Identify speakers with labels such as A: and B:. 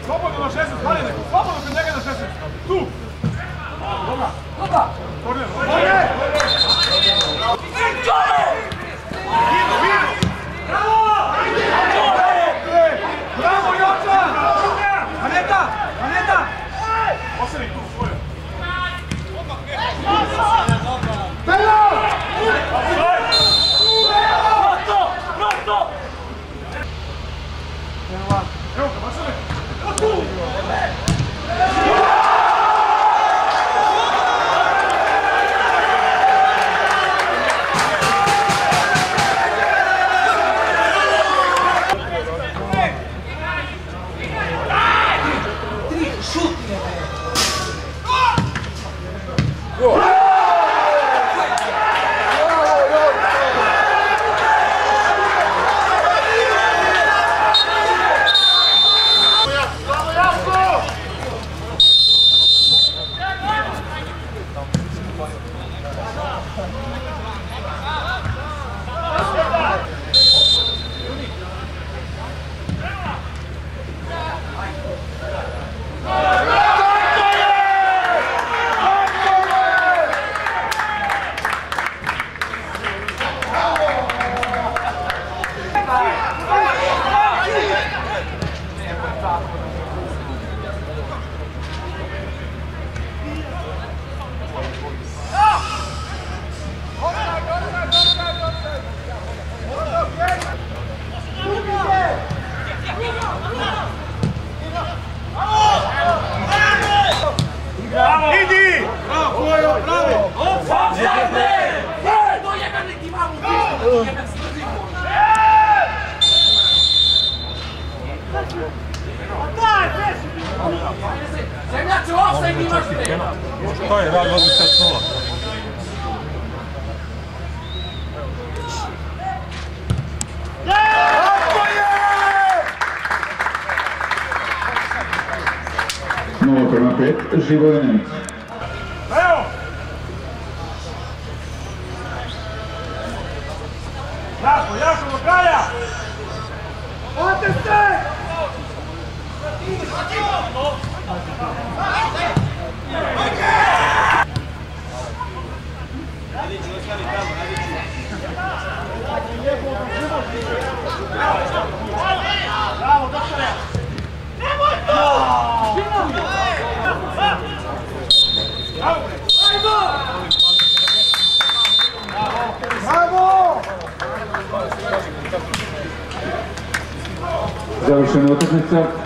A: Slobodno na 16, Marine, slobodno kod njega na 16. Tu! Dobra! Korner! Korner! Bravo, Joča! Maneta! Maneta! Oseri tu svoje! Belo! Prosto! Evo ga, Vasile! Idi! Bravo, bravo!
B: No jebem li ti mamu pistu! Jebem smrdi koš! Zemljače, offside imaš te!
A: Šta je, rad vozi 5-0.
C: Novo prema 5, Živoje Nemec.
A: Evo! Jako, jako do kraja! Ode se! Bravo, doktore! Nemoj to!
C: Završena utakmica.